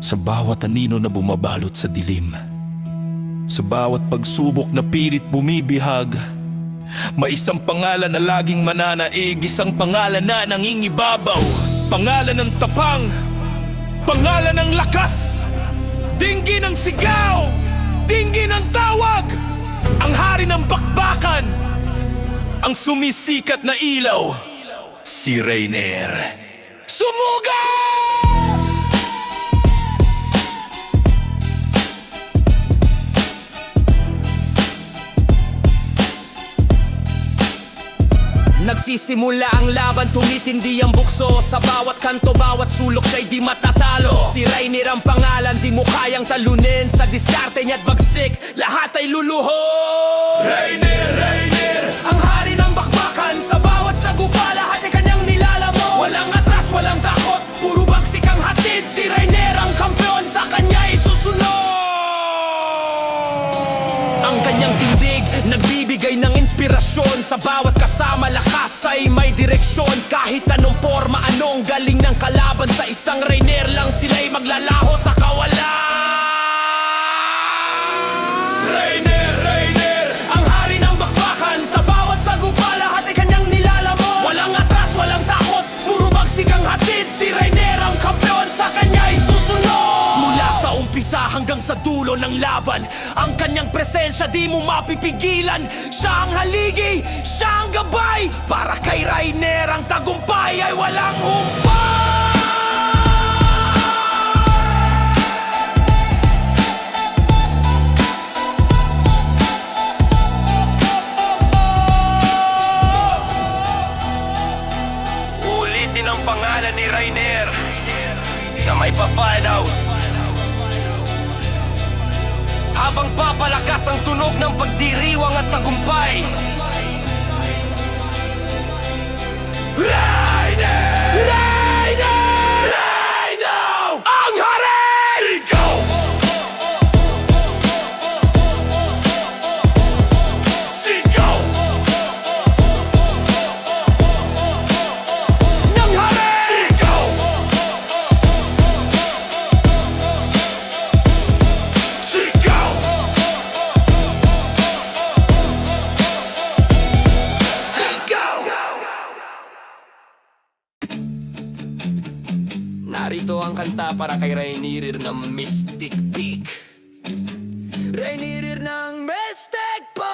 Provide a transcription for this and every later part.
Sa bawat anino na bumabalot sa dilim, sa bawat pagsubok na pilit bumibihag, may isang pangalan na laging mananaig, isang pangalan na nangingibabaw. Pangalan ng tapang, pangalan ng lakas, dinggi ng sigaw, dinggi ng tawag. Ang hari ng bakbakan, ang sumisikat na ilaw, si Rainier. Sumugal! Nagsisimula ang laban, tumitindi ang bukso. Sa bawat kanto, bawat sulok siya'y di matatalo. Si Rainier ang pangalan, di mo kayang talunin. Sa diskarte niya't bagsik, lahat ay luluhod. Rainier, Rainier, ang hari ng bakbakan. Sa bawat sagupa, lahat ay kanyang nilalamo. Walang atras, walang takot, puro bagsik ang hatid. Si Rainier ang kampeon, sa kanya isusunod. Ang kanyang tindig, nagbibigay ng inspirasyon. Sa bawat kasama, lakas ay may direksyon. Kahit anong forma, anong galing ng kalaban, sa isang Rainier lang sila'y maglalaho sa kawalan. Rainier, Rainier, ang hari ng bakbakan. Sa bawat sagupa, lahat ay kanyang nilalamo. Walang atras, walang takot, puro bagsik ang hatid. Si Rainier ang kampeon, sa kanya isusunod. Mula sa umpisa hanggang sa dulo ng laban, ang kanyang presensya di mo mapipigilan. Siya ang haligi, siya ang gabay. Para kay Rainier ang tagumpay ay walang humpay. Ulitin ang pangalan ni Rainier, siya may pa-find out. Habang papalakas ang tunog ng pagdiriwang at tagumpay. Rainier! Rainier! Rainier! Ang hari! Sigaw! Sigaw! Ng hari! Sigaw! Sigaw! Sigaw! Narito ang kanta para kay Rainier ng Mystic Peak. Rainier ng Mystic Peak.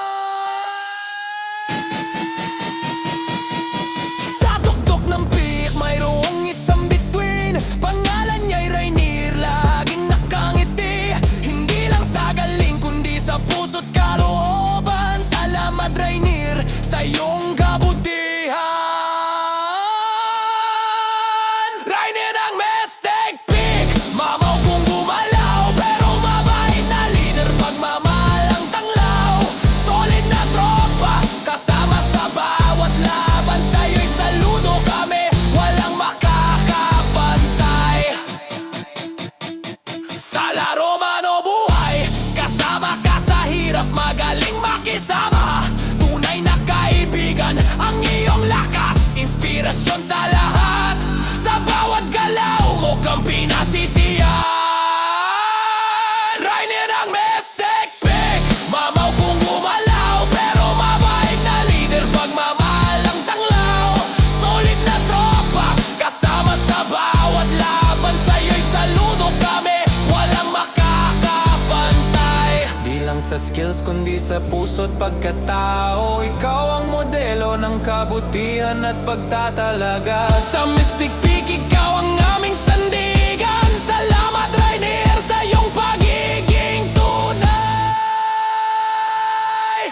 Sa tuktok ng peak, mayroong isang bituin. Pangalan niya'y Rainier, laging nakangiti. Hindi lang sa galing, kundi sa puso't kalooban. Salamat Rainier, sa iyong kabutihan. Rainier ng Mystic Peak, mamaw kung gumalaw, pero mabait na leader, pagmamahal ang tanglaw. Solid na tropa, kasama sa bawat laban. Sa'yo'y saludo kami, walang makakapantay. Sa laro man o buhay, kasama ka sa hirap, magaling makisama. Tunay na kaibigan, ang iyong lakas, inspirasyon sa lahat. Sa bawat galaw mo kang pinasisiyan. Rainier ng Mystic Peak, mamaw kung gumalaw, pero mabait na leader, pagmamahal ang tanglaw. Solid na tropa, kasama sa bawat laban. Sa'yo'y saludo kami, walang makakapantay. Di lang sa skills kundi sa puso't pagkatao, ikaw ang modelo ng kabutihan at pagtatalaga. Sa Mystic Peak, ikaw ang aming sandigan. Salamat Rainier, sa iyong pagiging tunay.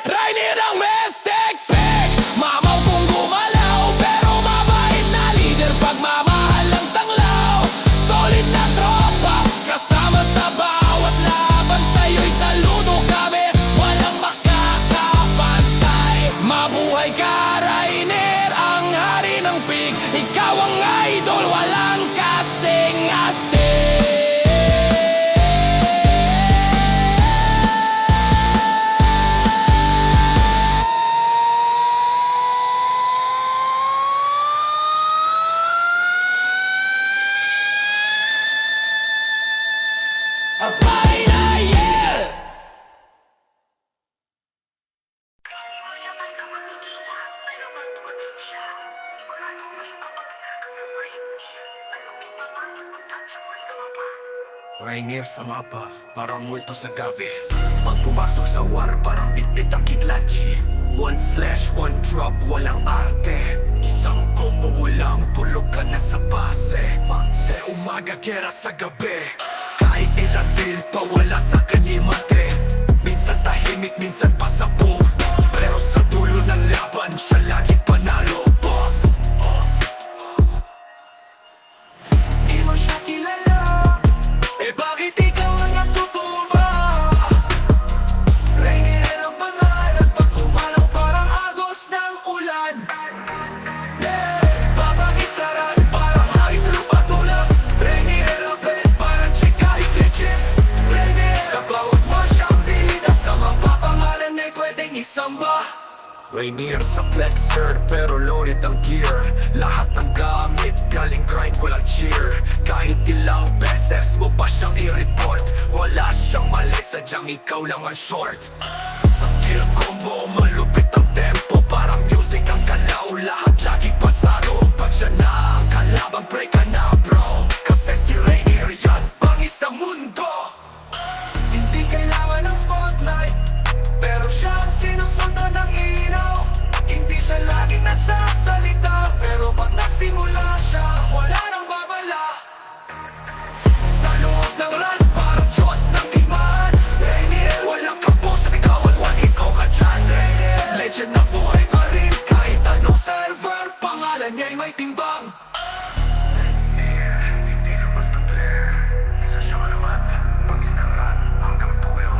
Rainier ng Mystic Peak, mamaw kung gumalaw, pero mabait na leader, pagmamahal ang tanglaw. Solid na tropa, kasama sa bawat laban. Sa'yo'y saludo kami, walang makakapantay. Mabuhay ka Rainier, ang hari ng peak, ikaw ang idol. Rainier sa mapa, parang multo sa gabi. Pag pumasok sa war, parang bitbit ang kitlachi. 1/1 drop, walang arte. Isang combo mo lang, tulog ka na sa base. Sa umaga, gera sa gabi. Kahit ilang deal pa, wala sa kanimate. Minsan tahimik, minsan pasabog. Pero sa dulo ng laban, siya lagi panalo, boss. Di mo siya kilala, eh bakit ikaw ang natutuba? Rainier ang pangalan, pag kumalaw parang agos ng ulan. Papakisaran, parang hangin sa lupa tulak. Rainier ang bet, parang chick kahit legit. Rainier, sa bawat wasyang bida, sa mapapangalan ay pwedeng isamba. Rainier sa flexer, pero loaded ang gear. Lahat ng gamit, galing grind, walang cheer. Kahit ilang beses mo pa siyang i-report, wala siyang mali, sadyang ikaw lang ang short. Sa skill combo, malupit ang tempo, parang music ang galaw. Lahat lagi pasado, pag siya na ang kalaban, break ka na bro. Kasi si Rainier yan, bangis ng mundo. Hindi kailangan ng spotlight, pero siya ang sinusundan ng ilaw. Hindi siya laging nasasalita, pero pag nagsimula siya, wala nang babala. Sa loob ng run, parang Diyos ng digmaan. Rainier, walang kapos at ikaw at one hit ko ka dyan. Rainier, legend na buhay pa rin. Kahit anong server, pangalan niya'y may timbang. Hindi na basta player, isa siyang alamat. Pangis ng run, hanggang tuyo.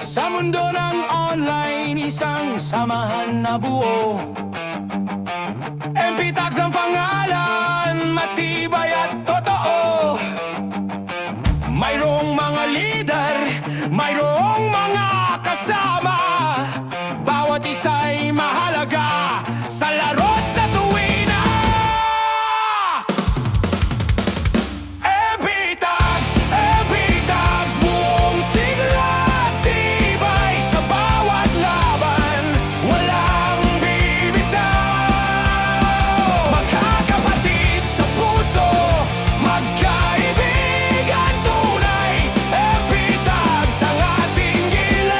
Sa mundo ng online, isang samahan na buo. MP Tags ang pangalan, matibay at totoo. Mayroong mga leader, mayroong mga kasama. Bawat isa'y mahalaga sa laro't sa tuwina. MP Tags, buong sigla. Tibay sa bawat laban, walang bibitaw. Magkakapatid sa puso, magkaibigan tunay. MP Tags ang ating gilaw.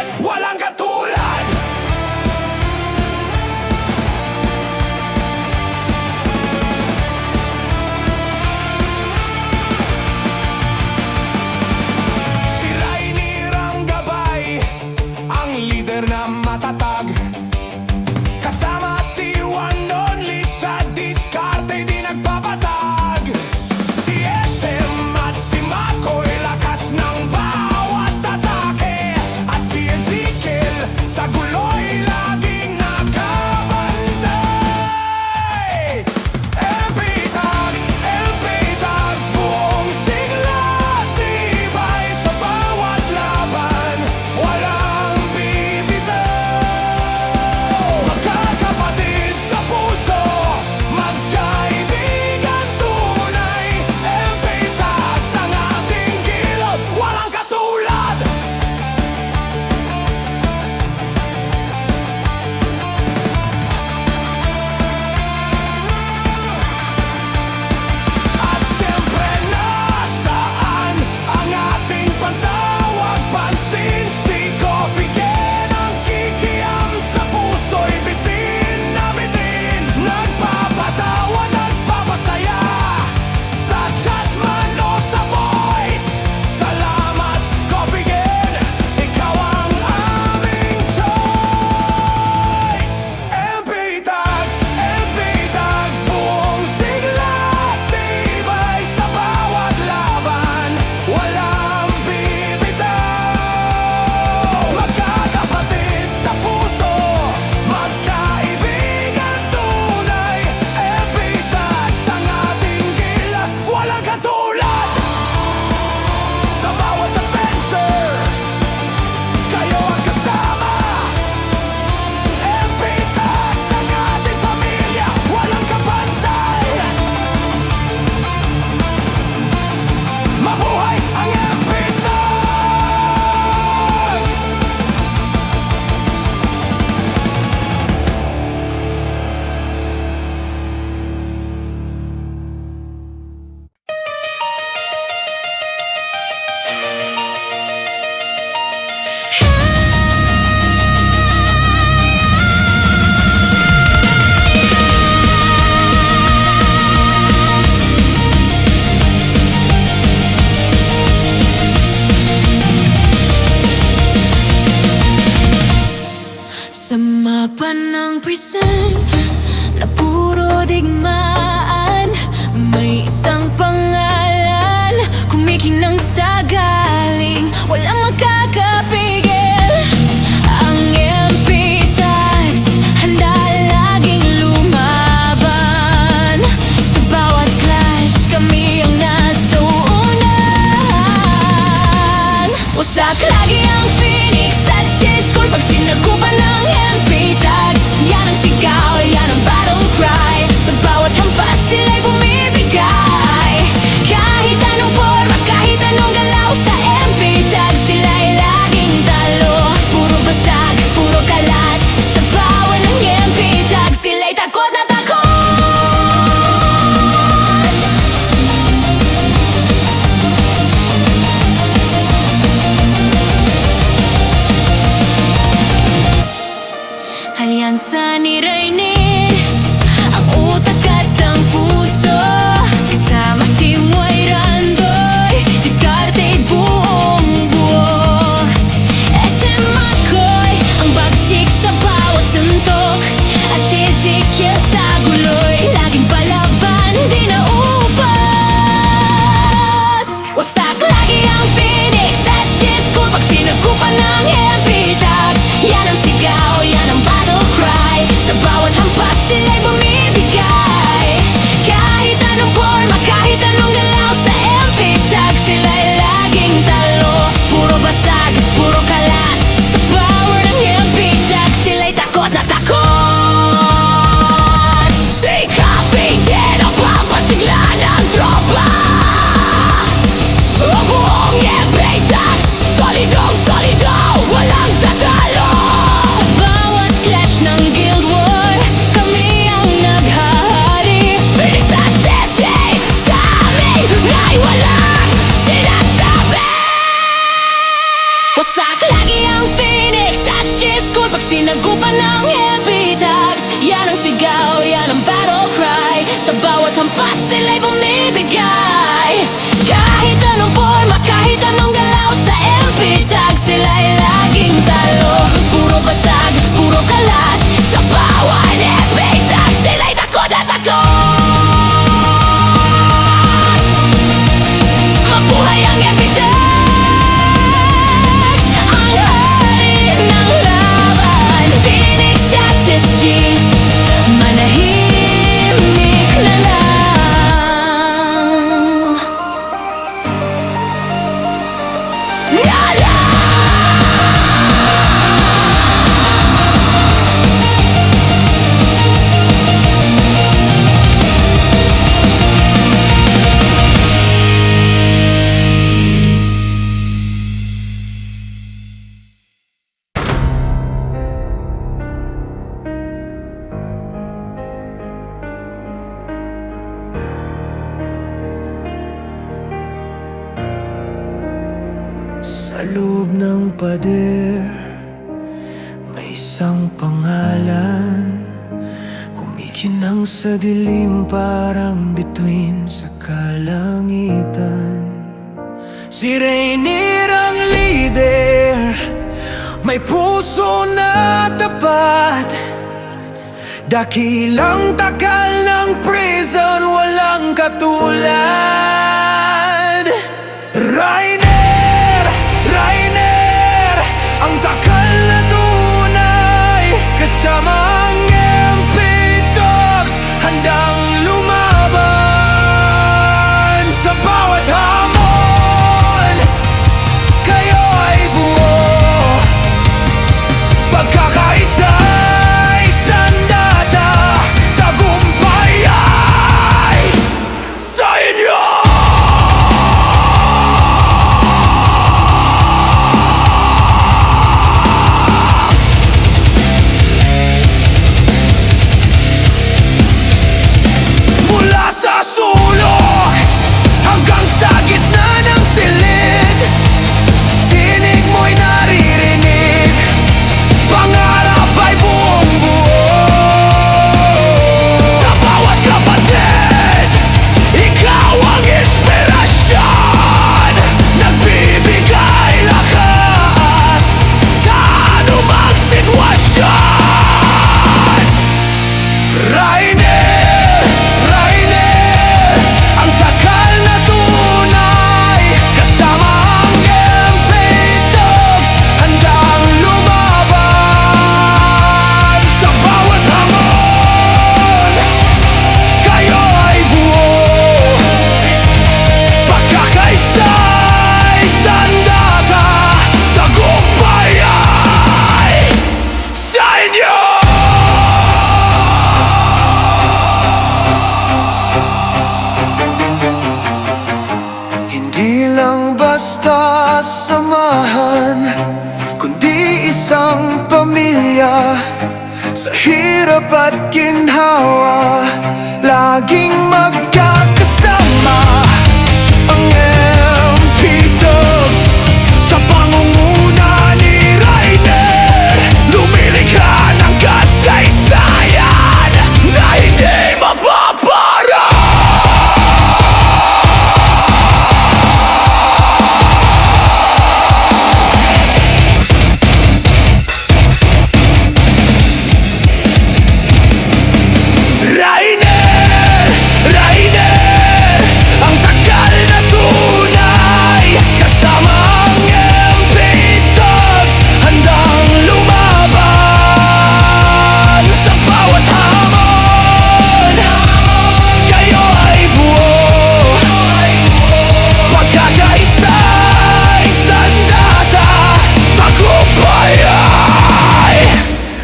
Laban ng present na puro digmaan, may isang pangalan, kumikinang sa galing, walang makakapigil. Ang MP Tags, handa laging lumaban. Sa bawat clash, kami ang nasa unahan. Wasak lagi ang Phoenix at Chescool pag sinagupan ng MP Tags. Yan ang sigaw, yan ang battle cry. Sa bawat hampas sila'y bumibigay. Kahit anong forma, kahit anong galaw sa MP Tags, sila'y laging talo. Puro basag, puro kalat. Sa bawat ng MP Tags, sila'y takot na takot. Alyansa ni Rainier, ang utak at ang puso. Kasama si Moira Andoy, diskarte'y buong buo. SM McCoy, ang bagsik sa bawat suntok. At si Ezekiel sa guloy, laging palaban, di naubos. Wasak lagi ang Phoenix at Chescool pag sinagupan ng MP Tags. Yan ang sigaw, yan ang battle cry. Sa bawat hampas sila'y bumibigay. Kahit anong forma, kahit anong galaw sa MP Tags, sila'y laging talo. Puro basag, puro kalat. Sa power ng MP Tags, sila'y takot na takot. Si Coffee Jen ang pampasigla ng tropa. Ang buong MP Tags, solidong solido, walang tatalo. Sa bawat clash ng Guild War, kami ang naghahari. Phoenix at SJ, sa amin ay walang sinasabi. Wasak lagi ang Phoenix at Chescool pag sinagupan ng MP Tags. Yan ang sigaw, yan ang battle cry. Sa bawat hampas sila'y bumibigay. Kahit anong forma, kahit anong galaw sa MP Tags, sila'y laging talo. Puro basag, puro kalat. Sa bawat MP Tags, sila'y takot na takot. Mabuhay ang MP Tags, ang hari ng laban. Phoenix at SG, manahimik na lang. Sa loob ng pader, may isang pangalan, kumikinang sa dilim parang bituin sa kalangitan. Si Rainier ang leader, may puso na tapat. Dakilang takal ng prison, walang katulad. Rainier, Rainier, ang takal na tunay. Kasama ang MP Dogs, handang lumaban. Sa bawat hamon, kayo ay buo. Pagkakaisa, isang data, tagumpay ay sa inyo. basta samahan, kundi isang pamilya. Sa hirap at ginhawa, laging magkakasama. Ang MP Dogs sa pangunguna ni Rainer, lumilikha ng kasaysayan na hindi mapapara. Rainer, Rainer, ang tagal na tunay. Kasama ang MP Dogs, handang lumaban sa bawat hamon. Kayo ay buo, pagkakaisa'y sandata. Tagumpay ay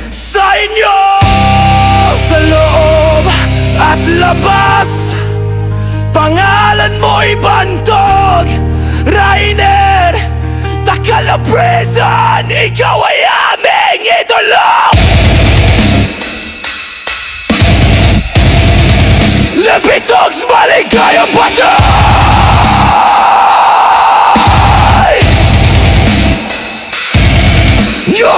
sa inyo. Sa loob at labas, pangalan mo'y bantog. Rainer, takal na prison, ikaw ay aming idolo. Lempi Dogs, maligayang batay! Yo!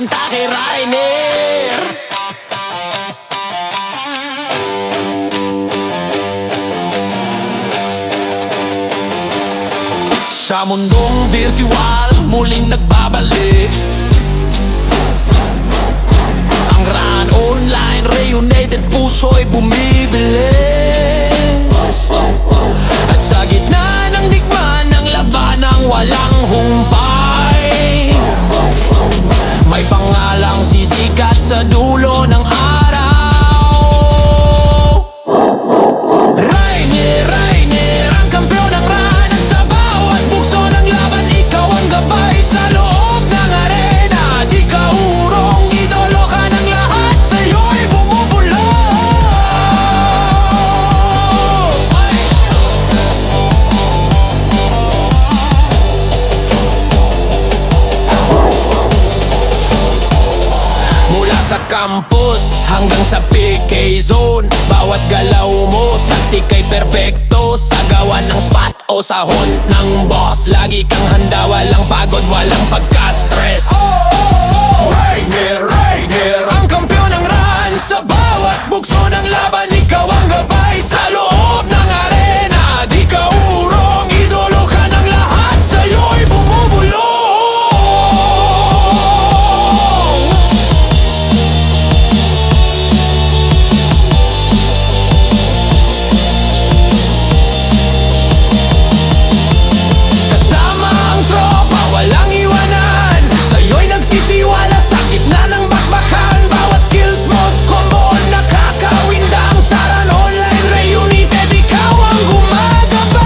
kanta kay Rainer. Sa mundong virtual, muling nagbabalik ang RAN online, reunited puso'y bumibili. At sa gitna ng digmaan ng labanang walang humpay, may pangalang sisikat sa dulo ng araw. Rainier, Rainier, ang kampiyon ng RAN. At sa bawat bugso ng laban, ikaw ang gabay sa loob ng arena. Di ka urong, idolo ka ng lahat, sa'yo'y bumubulong. Mula sa campus hanggang sa PK zone, bawat galaw mo, taktika'y perpekto. Sa gawan ng spot o sahon ng boss, lagi kang handa, walang pagod, walang pagka-stress. Rainier, Rainier, ang kampiyon ng RAN. Sa bawat bugso ng laban, ikaw ang gabay sa loob ng arena. Di ka urong, idolo ka ng lahat, sa'yo'y bumubulong. Kasama ang tropa, walang iwanan, sa'yo'y nagtitiwala sa gitna ng bakbakan. Bawat skills mo, combo nakakawindang. Sa RAN online, reunited, ikaw ang gumagabay.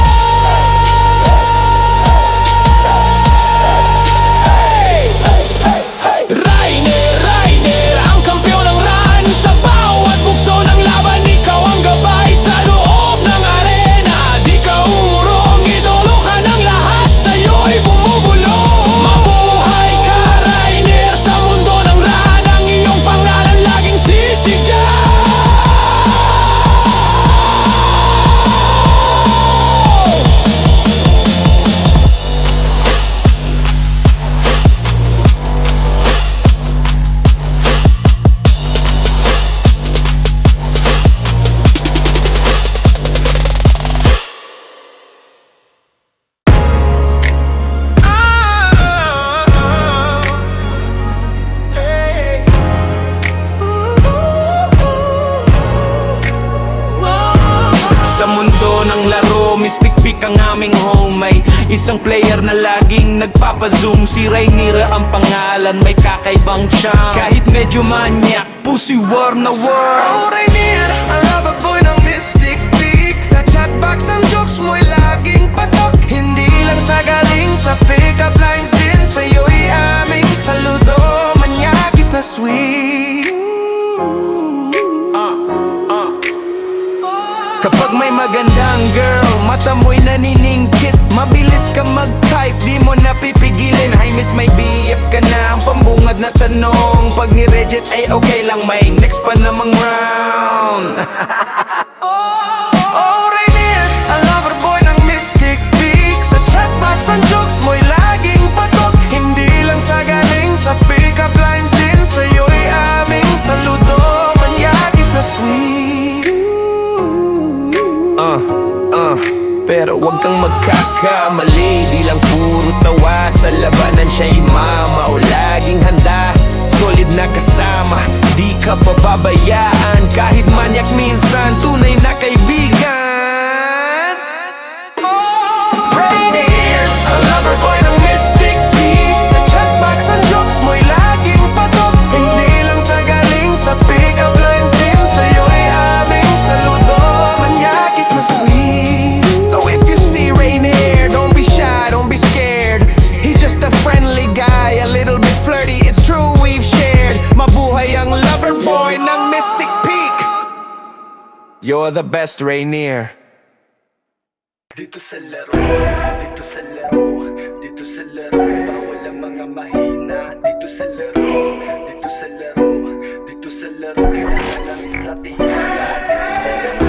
Rainier, Rainier, ang kampiyon ng RAN. Sa bawat bugso ng laban, ikaw ang gabay sa loob ng arena. Di ka urong, idolo ka ng lahat, sa'yo'y bumubulong. Mabuhay ka, Rainier, sa mundo ng RAN. Ang iyong pangalan laging sisigaw. Sa mundo ng laro, Mystic Peak ang aming home. May isang player na laging nagpapazoom. Si Rainier ang pangalan, may kakaibang charm. Kahit medyo manyak, pussy war na war. Oh, Rainier, ang lava boy ng Mystic Peak. Sa chatbox ang jokes mo'y laging patok. Hindi lang sa galing sa pick-up lines din. Sa'yo'y aming saludo, manyakis na sweet. Kapag may magandang girl, mata mo'y naniningkit. Mabilis ka mag-type, di mo napipigilin. Hi miss, may BF ka na, ang pambungad na tanong. Pag ni-reject ay okay lang, may next pa namang round. Oh, Rainier, ang lover boy ng Mystic Peak. Sa chatbox ang jokes mo'y laging patok. Hindi lang sa galing sa pick-up lines din. Sa'yo'y aming saludo, manyakis na sweet. Pero wag kang magkakamali, di lang puro tawa. Sa labanan siya'y mama o laging handa. Solid na kasama, di ka pababayaan. Kahit manyak minsan, tunay na kaibigan. Rainier, ang lover boy ng Mystic Peak. Sa chatbox ang jokes mo'y laging patok. Hindi lang sa galing sa pick-up lines din. Sa'yo'y aming saludo, manyakis na sweet. So if you see Rainier, don't be shy, don't be scared. He's just a friendly guy, a little bit flirty. It's true, we've shared. Mabuhay ang lover boy ng Mystic Peak. You're the best, Rainier. Dito sa laro, dito sa laro, dito sa laro, bawal ang mga mahina. Dito sa laro, dito sa laro, dito sa laro, kailangan ng estratehiya. Dito sa laro,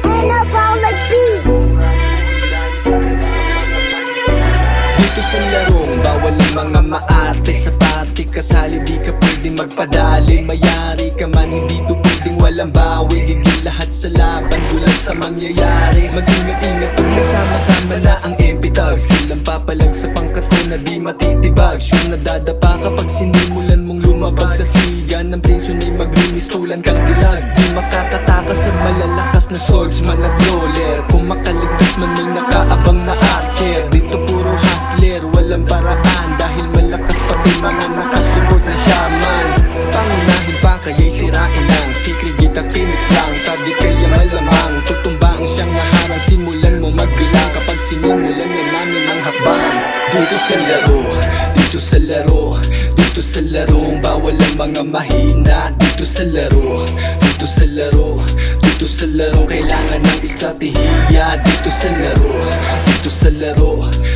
And a ball like beat. kasali, di ka pwedeng magpadali. Mayari ka man, hindi to pwedeng walang bawi. Gigil lahat sa laban, gulat sa mangyayari. Mag-ingat-ingat pag nagsama-sama na ang MP Thugs. Kilang papalag sa pangkat ko na di matitibag. Sure na dadapa kapag sinimulan mong lumabag. Sa sigan ng presyon ay maglimistulan kang dilag. Di makakatakas sa malalakas na swordsman at brawler. Kung makaligtas man may nakaabang na archer. Dito puro hustler, walang paraan. Dahil malakas pati mga nakasupport na shaman. Pangunahin pa kaya'y sirain lang. Secret Gita Phoenix lang, target kaya malamang. Tutumba ang siyang naharang, simulan mo magbilang. Kapag sinimulan na namin ang hakbang. Dito sa laro, dito sa laro, dito sa larong bawal ang mga mahina. Dito sa laro, dito sa laro, dito sa larong kailangan ng estratehiya. Dito sa laro, dito sa laro,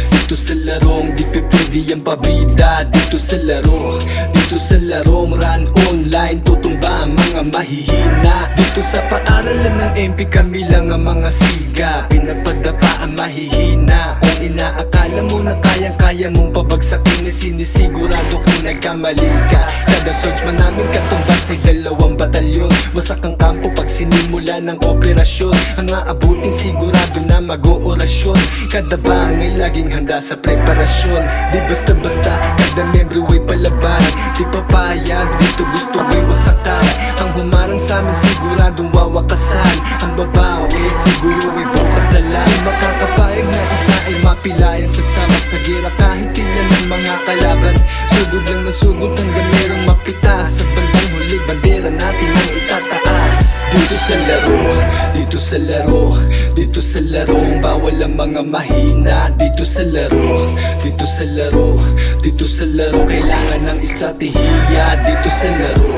dito sa larong di pwede ang pabida. Dito sa laro, dito sa larong run online, tutumba ang mga mahihina. Dito sa paaralan ng MP kami lang ang mga siga. Pinagpadapa ang mahihina. Kung inaakala mo na kayang-kaya mong pabagsakin, sinisigurado kung nagkamali ka. Kada swordsman namin katumbas ay 2 batalyon. Wasak ang kampo pag sinimula ng operasyon. Ang aabutin sigurado na mag-oorasyon. Kada bangay laging handa sa preparasyon. Di basta-basta kada membro ay palaban. Di papayag dito gusto ay wasakan. Ang humarang sa amin siguradong wawakasan. Ang babawi siguro ay bukas na lang. Di makakapayag na isa ay mapilayan sa samak sa gira. Kahit ilan ng mga kalaban, sugod lang na sugod hanggang merong mapitas. Sa bandang huli bandera natin ang itataas. Dito sa laro, dito sa laro, dito sa larong bawal ang mga mahina. Dito sa laro, dito sa laro, dito sa laro kailangan ng estratehiya. Dito sa laro,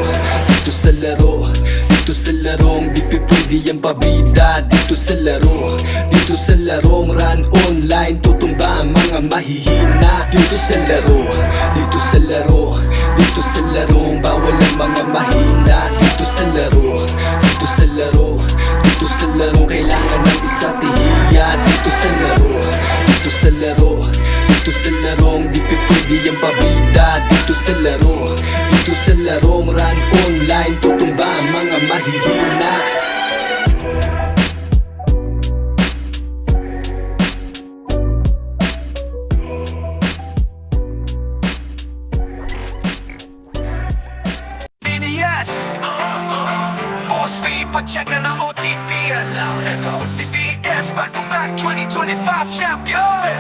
dito sa laro, dito sa larong di pwede ang pabida. Dito sa laro, dito sa larong run online, tutumba ang mga mahihina. Dito sa laro, dito sa laro, dito sa larong bawal ang mga mahina. Dito sa laro, dito sa laro, dito sa larong kailangan ng estratehiya. Dito sa laro, dito sa laro, dito sa larong di pwede ang pabida. Dito sa laro, dito sa larong run online, tutumba ang mga mahihina. BDS Boss V, pa-check na ng OTP. BDS, back-to-back 2025 champion.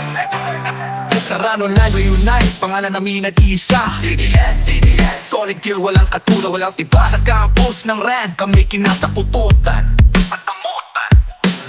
Veterano Land Reunite, pangalan namin nag-iisa. DDS, DDS Solid kill, walang katulad, walang tiba. Sa campus ng RAN, kami kinatapututan.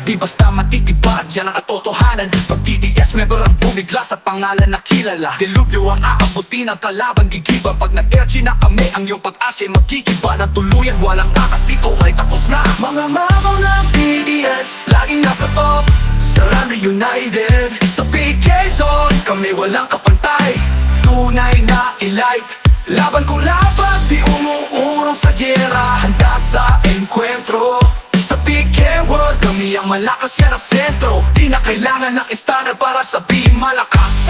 Di basta matitibad, yan ang katotohanan. Pag DDS member ang bumiglas at pangalan na kilala. Delubyo ang aabutin ng kalaban gigiba. Pag nag-LG na kami, ang iyong pag-asa magkikiba ng tuluyan. Walang kakasito ay tapos na. Mga mamaw ng DDS, laging nasa top. Sarang United sa PK Zone, kami walang kapantay. Tunay na elite, laban kung laban, di umuurong sa gera. Handa sa enkwentro. Sa PK World, kami ang malakas, yan ang sentro. Di na kailangan ng standard para sabihin malakas.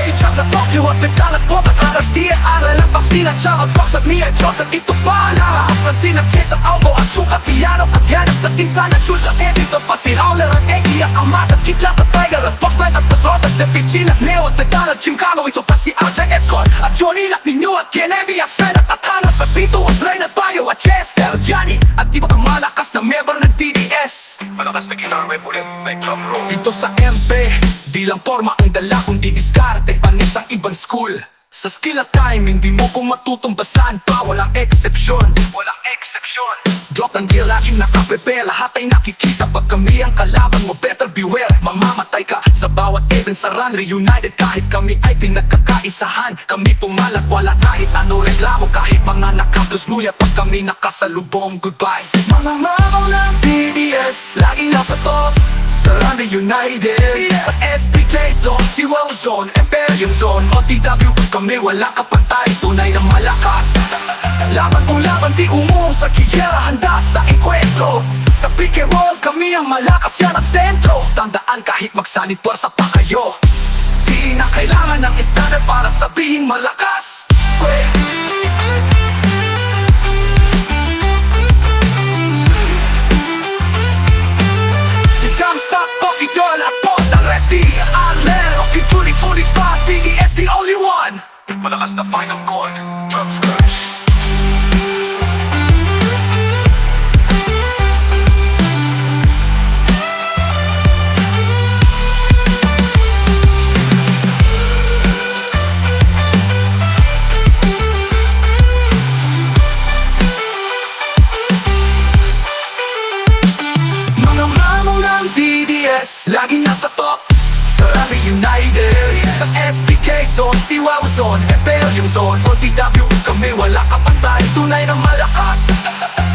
Si Chuck sa Tokyo at nagkalat po at aras di aral ang paksina. Chuck at box at Mia Diyos at ito pala. Ang Francine at Chase at Albo at Chuck at Piano at Yanap sa Tinsan at Jules at Edith at Pasin Howler at Eggy at Amat at Kitlat at Tiger at Boss Light at Pasos at Defichin at Neo at Nagdal at Chimcago. Ito pa si RJ Escort at Johnny at Ninyo at Genevi at Fred at Atan at Pepito at Rain at Bayo at Chester at Yanni at iba pang malakas na member ng DDS. Malakas na guitar riff ulit, may drum roll. Dito sa MP, di lang forma ang dala kundi diskarte. Panis ang ibang school. Sa skill at timing, di mo kung matutumbasan pa. Walang exception, walang exception. Drop ng gear, laging nakaprepare. Lahat ay nakikita pag kami ang kalaban mo, better beware. Mamamatay ka sa bawat event sa run. Reunited kahit kami ay pinagkakaisahan. Kami pumalag, wala kahit ano reklamo. Kahit mga nakaplusluya pag kami nakasalubong, goodbye. Mga mamaw ng DDS, laging nasa top. Sa run Reunited, sa SPK Zone, si Wow Zone, Imperium Zone, OTW, kami walang kapantay, tunay na malakas. Laban kung laban, di umuong sa kiyera, handa sa enkwentro. Sa PK World, kami ang malakas, yan ang sentro. Tandaan kahit magsanit, puwersa pa kayo. Di na kailangan ng standard para sabihing malakas. Sa pag-idol at pot ang resti Allen, okay, 2045, BDS the only one. Malakas na final chord, drums crash. Mga mamo ng DDS, lagi nasa top Sarami United Sa SPK Zone, Siwaw Zone, Rebellion Zone O DW kami wala kapantay, tunay na malakas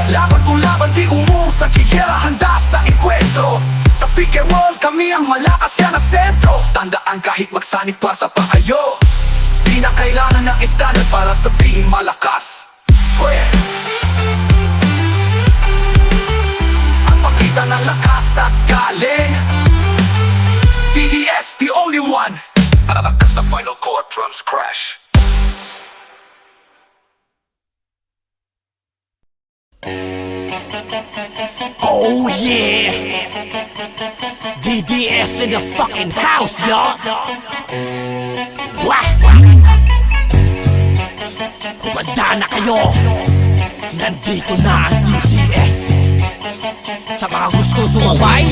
Laban kung laban, di umusang kiyera, handa sa enkwentro Sa PK World kami ang malakas yan na sentro Tandaan kahit magsanit pa sa pakayo Di na kailangan ng standard para sabihin malakas Ang pagkita ng lakas at galing DDS, the only one. Malakas na final chord, drums crash. Oh yeah! DDS in the fucking house, y'all! Wah! Kumanda na kayo! Nandito na ang DDS! Sa mga gusto sumabay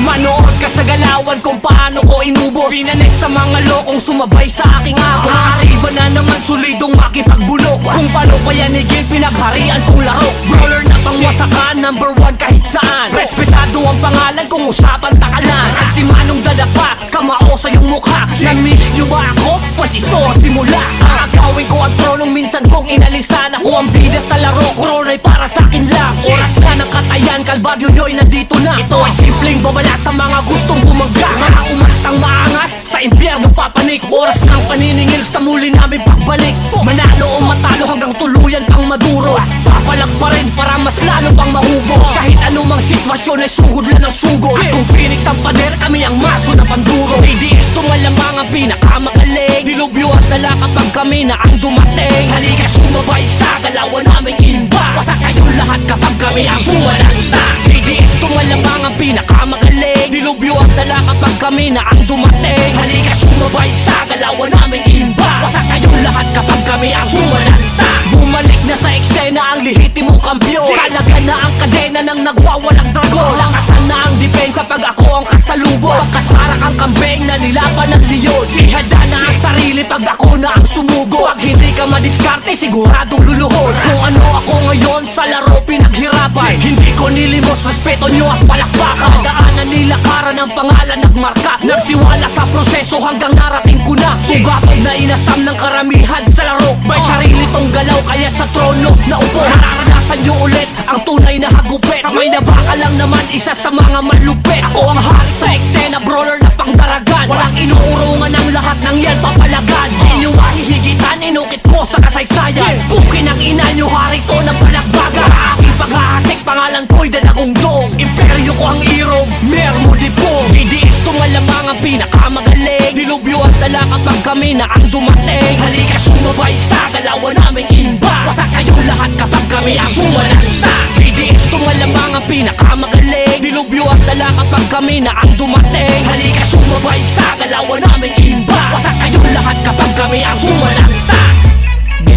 manood ka sa galawan kung paano ko inubos Pinanek sa mga lokong sumabay sa aking agos Nakakaiba na naman solidong makipagbulok Kung paano pa yan igil pinagharian kong laro Brawler na pangwasakan, number 1 kahit saan Respetado ang pangalan kung usapan takalan At di manong dadapa, kamao sa iyong mukha Na-miss nyo ba ako? Pues ito ang simula Ang agawin ko ang tronong minsan kong inalisan Ako ang bida sa laro, korona'y para sa akin lang Oras na ng katayan, kalbabyo nyo'y nandito na Ito ay simpleng babala sa mga gustong bumangga Mga umastang maangas, sa impyerno papanik Oras ng paniningil sa muli namin pagbalik Manalo o matalo hanggang tuluyan pang maduro Papalag pa rin para mas lalo pang mahubo Kahit anumang sitwasyon ay sugod lang ang sugod At kung Phoenix ang pader, kami ang maso na panduro DDS tumalamang ang pinakamagaling Dilubyo at dala kapag kami na ang dumating Halika sumabay sa galawan naming imba Wasak kayong lahat kapag kami ang sumalanta DDS tumalamang ang pinakamagaling Dilubyo at dala kapag kami na ang dumating Halika sumabay sa galawan naming imba Wasak kayong lahat kapag kami ang sumalanta Bumalik na sa eksena ang lehitimong kampiyon Kalagan na ang kadena ng nagwawalang dragon Lakasan na ang depensa pag ako ang kasalubong Pagkat para kang kambing na nilaban ng leon Ihanda na ang sarili pag ako na ang sumugo Pag hindi ka madiskarte siguradong luluhod Kung ano ako ngayon sa laro pinaghirapan Hindi ko nilimos respeto nyo at palakpakan Daanan nila kara ng pangalan nagmarka Nagtiwala sa proseso hanggang narating ko na Ugatod na inasam ng karamihan sa laro May sarili tong galaw kaya sa trono naupo Nararanasan nyo ulit ang tunay na hagupit May nabaka lang naman isa sa mga malupit Ako ang hari sa eksena, brawler na pangdaragan Walang inuurungan ang lahat ng yan papalagan Di nyo mahihigitan, inukit ko sa kasaysayan Bukin ang ina nyo, hari ko ng palagbagan Sa aking paghahasik, pangalan ko'y dadagong dong Imperyo ko ang irog, mermo di po DDS tumalamang ang pinakamagaling Dilubyo at dala kapag kami na ang dumating Halika sumabay sa galawan naming imba Wasak kayong lahat kapag kami ang sumalanta DDS tumalamang ang pinakamagaling Dilubyo at dala kapag kami na ang dumating Halika sumabay sa galawan naming imba Wasak kayong lahat kapag kami ang sumalanta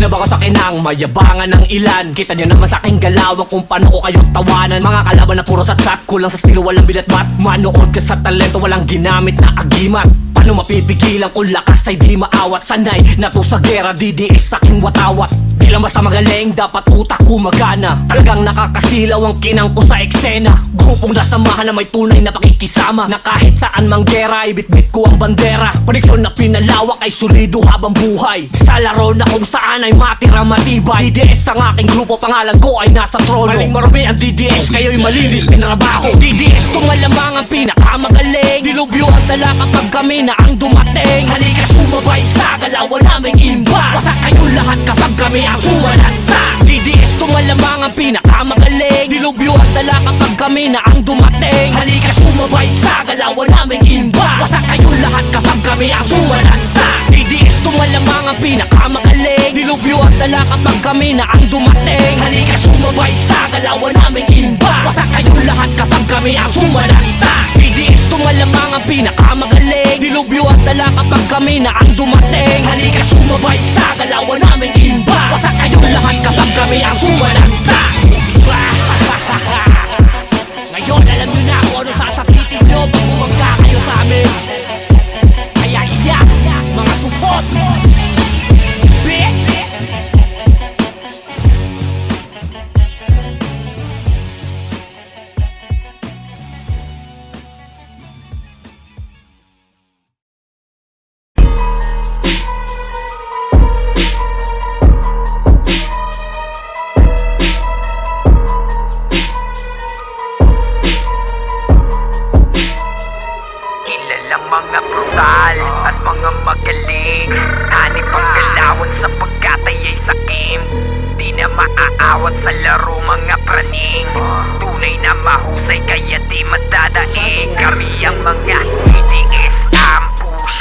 Ginaba ko sa kinang mayabangan ng ilan Kita nyo naman sa aking galawan kung paano ko kayong tawanan Mga kalaban na puro satsat, kulang sa estilo walang binatbat Manood ka sa talento, walang ginamit na agimat Paano mapipigilan kung lakas ay di maawat Sanay na to sa gera, DDS sa aking watawat Di lang basta magaling, dapat utak kumagana Talagang nakakasilaw ang kinang ko sa eksena Grupong nasamahan na may tunay na pakikisama Na kahit saan mang gera, ibitbit ko ang bandera Prediksyon na pinalawak ay solido habang buhay Sa laro na kung saan ay matira matibay DDS ang aking grupo, pangalan ko ay nasa trono Maling marami ang DDS, kayo'y malinis pinrabaho DDS tumalamang ang pinakamagaling Dilubyo at dala kapag kami na ang dumating Halika sumabay sa galawan naming imba Wasak kayong lahat kapag kami ang sumalanta DDS tumalamang ang pinakamagaling Dilubyo at dala kapag kami na ang dumating Halika sumabay sa galawan naming imba Wasak kayong lahat kapag kami ang sumalanta DDS malamang ang pinakamagaling. Dilubyo at dala kapag kami na ang dumating. Halika sumabay sa galawan naming imba. Wasak kayong lahat kapag kami ang sumalanta. PDX to malamang ang pinakamagaling. Dilubyo at dala kapag kami na ang dumating. Halika sumabay sa galawan naming imba. Wasak kayong lahat kapag kami ang sumalanta. Ngayon alam nyo na kung ano sasapitin nyo pag bumangga kayo sa amin. Kaya iyak, mga supot, bitch! Kilalang mga brutal at mga magaling. Hanip ang galawan sapagkat ay sakim. Di na maaawat sa laro mga praning. Tunay na mahusay kaya di madadaig. Kami ang mga TDS ambush.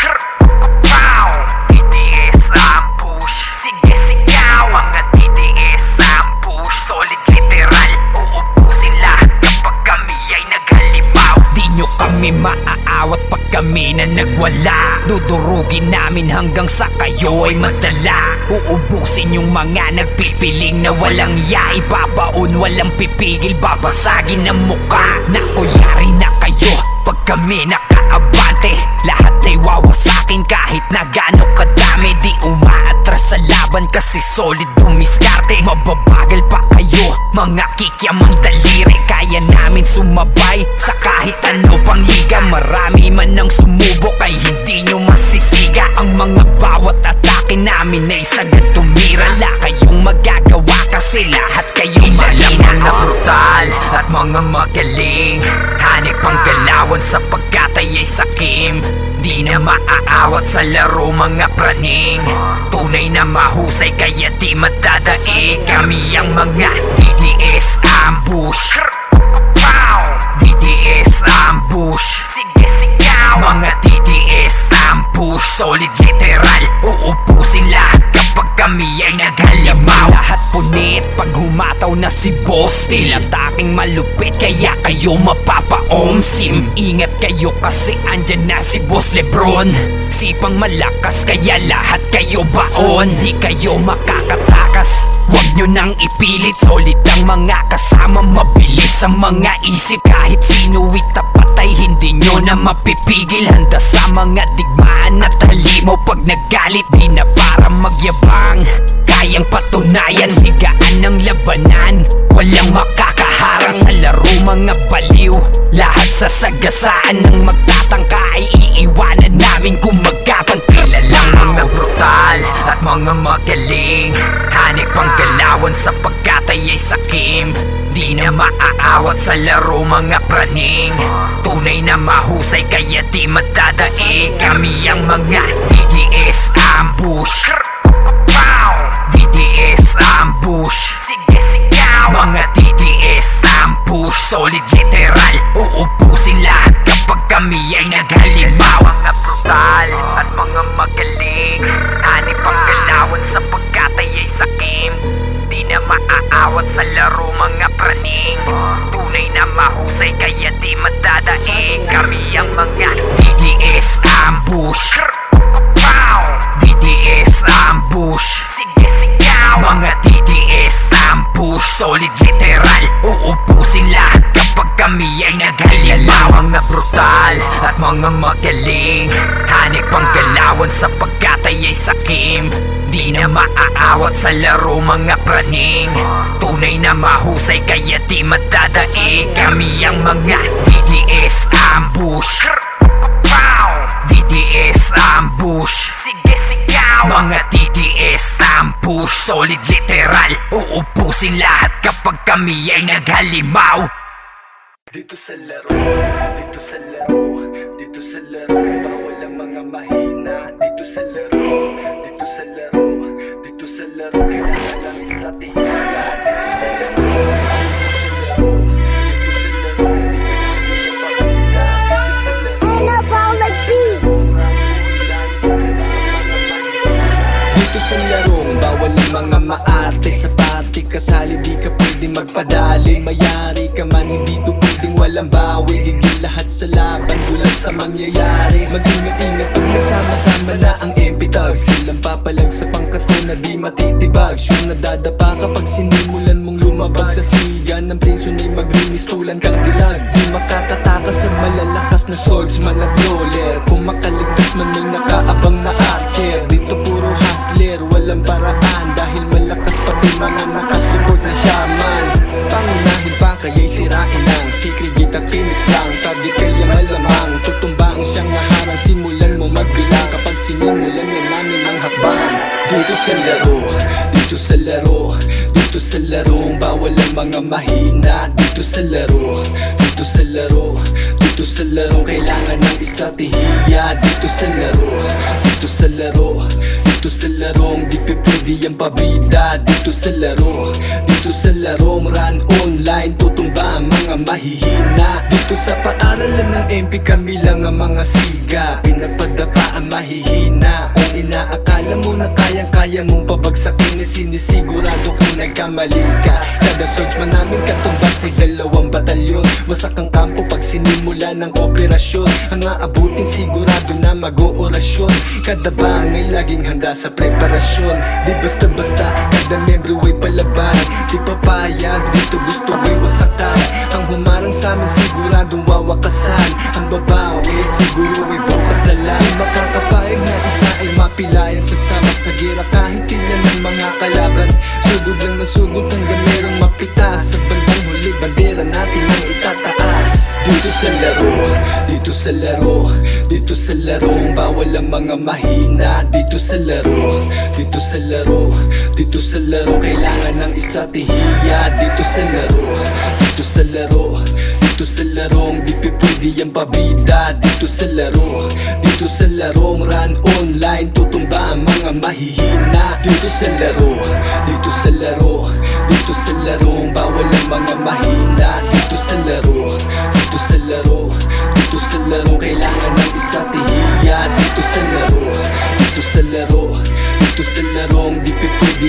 Pow! TDS ambush. Sige sigaw. Mga TDS ambush. Solid literal. Uubusin lahat kapag kami ay naghalimaw. Di nyo kami maaawat pag kami na nagwala. Dudurugin namin hanggang sa kayo ay madala. Uubusin yung mga nagpipiling na walang iya. Ibabaon, walang pipigil, babasagin ang muka. Nakuyari na kayo pag kami nakaabante. Lahat ay wawasakin kahit na gaano kadami. Di umaatras sa laban kasi solid dumiskarte. Mababagal pa kayo, mga kikyamang daliri. Kaya namin sumabay sa kahit ano pang liga. Marami man ang sumubok ay hindi nyo masisiga. Ang mga bawat atake namin ay sagad tumira. La kayong magagawa kasi lahat kayo malina na brutal at mga magaling. Hanip ang galawan sapagkat ay sakim. Di na maaawat sa laro mga praning. Tunay na mahusay kaya di madadaig. Kami ang mga DDS ambush. Pow! DDS ambush. Sige sigaw. Mga TDS ambush. Solid literal. Uubusin lahat kapag kami ay naghalimaw. Lahat punit pag humataw na si boss. Tila taking malupit kaya kayo mapapaomsim. Ingat kayo kasi andyan na si Boss Lebron. Sipang malakas kaya lahat kayo baon. Di kayo makakatakas, huwag nyo nang ipilit. Solid ang mga kasama, mabilis ang mga isip. Kahit sino itapat ay hindi nyo na mapipigil. Handa sa mga digmaan at halimo pag nagalit. Di na para magyabang, kayang patunayan. Sigaan ng labanan, walang makakaharang sa laro mga baliw. Lahat sa sagasaan ng magtatangka ay iiwanan namin kung magkapang kilalang mga brutal at mga magaling. Hanip ang galawan sapagkat ay sakim. Di na maaawat sa laro mga praning. Tunay na mahusay kaya di madadaig. Kami ang mga DDS ambush. Pow! DDS ambush. Sige sigaw. Mga DDS ambush. Solid literal. Uubusin lahat kapag kami ay naghalimaw. Mga brutal at mga magaling. Hanip ang galawan sapagkat ay sakim. Di na maaawat sa laro mga praning. Tunay na mahusay kaya di madadaig. Kami ang mga DDS ambush. Pow! DDS ambush. Sige sigaw. Mga DDS ambush. Solid literal. Uubusin lahat kapag kami ay naghalimaw. Mga brutal at mga magaling. Hanip ang galawan sapagkat ay sakim. Di na maaawat sa laro mga praning. Tunay na mahusay kaya di madadaig. Kami ang mga DDS ambush. Pow! DDS ambush. Sige sigaw. Mga DDS ambush. Solid literal. Uubusin lahat kapag kami ay naghalimaw. Dito sa laro, dito sa laro, dito sa laro, bawal ang mga mahina. Dito sa laro, dito sa laro, dito sa laro, walang estratehiya. Dito sa laro, And I roll like beat. larong bawal ang mga maarte. Sa party kasali di ka pwedeng magpadali. Mayari ka man hindi to pwedeng walang bawi. Gigil lahat sa laban gulat sa mangyayari. Mag-ingat-ingat pag nagsama-sama na ang MP Thugs. Kailang papalag sa pangkat ko na di matitibag. Sure nadadapa kapag sinimulan mong lumabag sa siga ng presyo na'y maglimistulan kang dilag. Di makakatakas sa malalakas na swordsman at roller. Kung makaligtas man may nakaabang na archer. Dito puro hustler, walang paraan. Dahil malakas pati mga nakasupport na shaman. Pangunahin pa kaya'y sirain lang. Secret Gita Phoenix lang. Target kaya malamang tutumba ang siyang naharang. Simulan mo magbilang kapag sinimulan na namin ang hakbang. Dito sa laro, dito sa laro, dito sa larong bawal ang mga mahina. Dito sa laro, dito sa laro, dito sa larong kailangan ng estratehiya. Dito sa laro, dito sa laro, dito sa larong di pwede ang pabida. Dito sa laro, dito sa larong run online tutumba ang mga mahihina. Dito sa paaralan ng MP kami lang ang mga siga. Pinapadapa ang mahihina. Kung inaakala mo na kayang-kaya mong pabagsakin, sinisigurado kung nagkamali ka. Kada swordsman namin katumbas ay 2 batalyon. Wasak ang kampo pag sinimula ng operasyon. Ang aabutin sigurado na mag-oorasyon. Kada bangay laging handa sa preparasyon. Di basta-basta kada membro ay palaban. Di papayag dito gusto ay wasakan. Ang humarang sa amin siguradong wawakasan. Ang babawi siguro ay bukas na lang. Di makakapayag na isa ay mapilayan sa samak sa gira. Kahit tingnan ng mga kalaban, sugod lang na sugod hanggang merong mapitas. Sa bandang huli bandera natin ang itataas. Dito sa laro, dito sa laro, dito sa larong bawal ang mga mahina. Dito sa laro, dito sa laro, dito sa laro kailangan ng estratehiya. Dito sa laro, dito sa laro, dito sa larong di pwede ang pabida. Dito sa laro, dito sa larong run online tutumba ang mga mahihina. Dito sa laro, dito sa laro, dito sa larong bawal ang mga mahina. Dito sa laro, dito sa laro, dito sa larong kailangan ng estratehiya. Dito sa laro, dito sa laro, dito sa larong di pwede